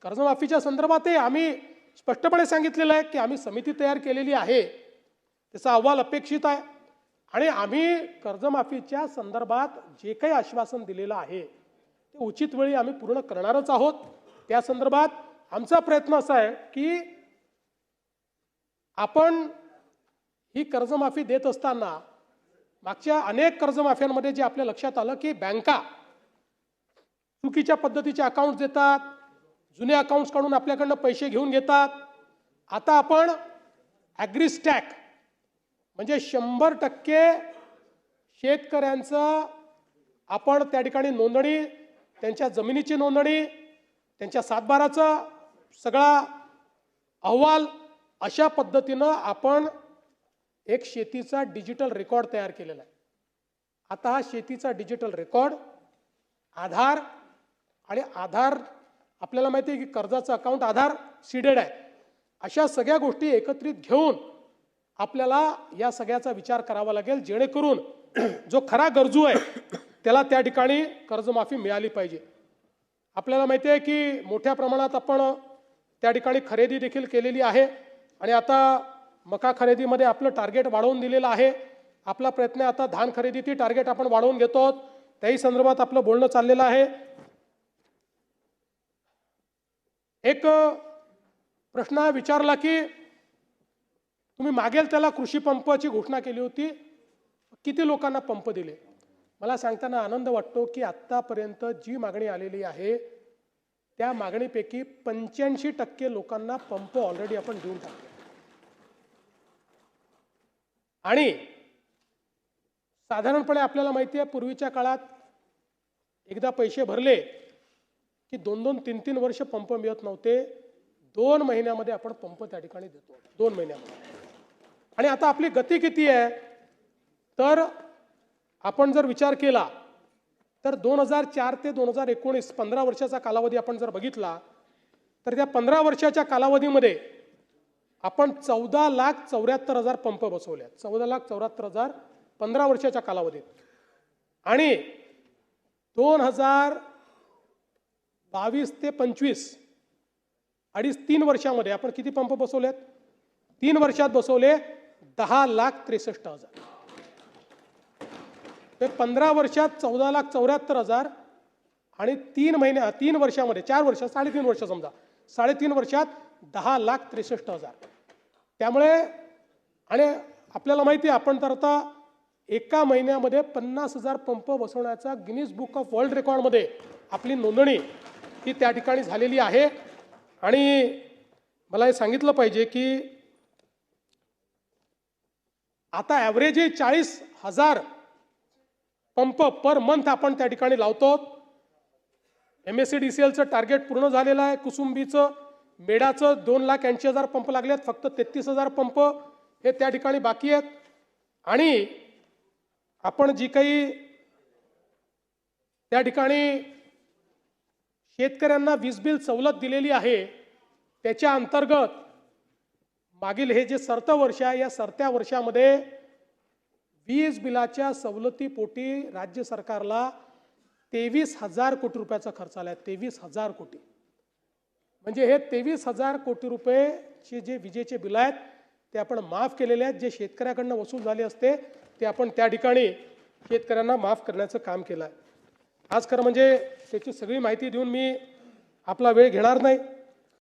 कर्जमाफीच्या संदर्भातही आम्ही स्पष्टपणे सांगितलेलं आहे की आम्ही समिती तयार केलेली आहे, त्याचा अहवाल अपेक्षित आहे आणि आम्ही कर्जमाफीच्या संदर्भात जे काही आश्वासन दिलेलं आहे ते उचित वेळी आम्ही पूर्ण करणारच आहोत। त्या संदर्भात आमचा प्रयत्न असा आहे की आपण ही कर्जमाफी देत असताना मागच्या अनेक कर्जमाफ्यांमध्ये जे आपल्या लक्षात आलं की बँका चुकीच्या पद्धतीचे अकाउंट्स देतात, जुने अकाउंट्स काढून आपल्याकडनं पैसे घेऊन घेतात। आता आपण ॲग्रीस्टॅक म्हणजे 100% शेतकऱ्यांचं आपण त्या ठिकाणी नोंदणी, त्यांच्या जमिनीची नोंदणी, त्यांच्या सातबाराचा सगळा अहवाल अशा पद्धतीनं आपण एक शेतीचा डिजिटल रेकॉर्ड तयार केलेला आहे। आता हा शेतीचा डिजिटल रेकॉर्ड आधार आणि आधार आपल्याला माहिती आहे की कर्जाचं अकाउंट आधार सीडेड आहे, अशा सगळ्या गोष्टी एकत्रित घेऊन आपल्याला या सगळ्याचा विचार करावा लागेल जेणेकरून जो खरा गरजू आहे त्याला त्या ठिकाणी कर्जमाफी मिळाली पाहिजे। आपल्याला माहिती आहे की मोठ्या प्रमाणात आपण त्या ठिकाणी खरेदी देखील केलेली आहे आणि आता मका खरेदीमध्ये आपलं टार्गेट वाढवून दिलेलं आहे। आपला प्रयत्न आहे आता धान खरेदीची टार्गेट आपण वाढवून घेतो, त्याही संदर्भात आपलं बोलणं चाललेलं आहे। एक प्रश्न विचारला की तुम्ही मागेल त्याला कृषी पंपाची घोषणा केली होती, किती लोकांना पंप दिले? मला सांगताना आनंद वाटतो की आत्तापर्यंत जी मागणी आलेली आहे त्या मागणीपैकी 85% लोकांना पंप ऑलरेडी आपण देऊन टाकले आणि साधारणपणे आपल्याला माहिती आहे पूर्वीच्या काळात एकदा पैसे भरले की 2-2, 3-3 वर्ष पंप मिळत नव्हते। 2 महिन्यामध्ये आपण पंप त्या ठिकाणी देतो, 2 महिन्यामध्ये। आणि आता आपली गती किती आहे तर आपण जर विचार केला तर 2004 ते 2019 15 वर्षाचा कालावधी आपण जर बघितला तर त्या 15 वर्षाच्या कालावधीमध्ये आपण 14,74,000 पंप बसवले, 14,74,000 15 वर्षाच्या कालावधीत। आणि 2022 ते 25 2.5-3 वर्षामध्ये आपण किती पंप बसवलेत? 3 वर्षात बसवले 10,63,000। ते 15 वर्षात 14,74,000 आणि 3 वर्षामध्ये 4 वर्ष 3.5 वर्ष समजा 3.5 वर्षात 10,63,000। त्यामुळे आणि आपल्याला माहिती आहे आपण तर आता एका महिन्यामध्ये 50,000 पंप बसवण्याचा गिनीज बुक ऑफ वर्ल्ड रेकॉर्डमध्ये आपली नोंदणी ही त्या ठिकाणी झालेली आहे। आणि मला हे सांगितलं पाहिजे की आता ॲव्हरेज 40,000 पंप पर मंथ आपण त्या ठिकाणी लावतो। MSCDCLचं टार्गेट पूर्ण झालेलं आहे, कुसुंबीचं मेडाचं 2,80,000 पंप लागलेत, फक्त 33,000 पंप हे त्या ठिकाणी बाकी आहेत। आणि आपण जी काही त्या ठिकाणी शेतकऱ्यांना वीज बिल सवलत दिलेली आहे त्याच्या अंतर्गत मागील हे जे सरतं वर्ष आहे या सरत्या वर्षामध्ये वीज बिलाच्या सवलतीपोटी राज्य सरकारला 23,000 कोटी रुपयाचा खर्च आला आहे। 23,000 कोटी म्हणजे हे 23,000 कोटी रुपयेचे जे विजेचे बिल आहेत ते आपण माफ केलेले आहेत। जे शेतकऱ्याकडनं वसूल झाले असते ते आपण त्या ठिकाणी शेतकऱ्यांना माफ करण्याचं काम केलं आहे। आज खरं म्हणजे त्याची सगळी माहिती देऊन मी आपला वेळ घेणार नाही।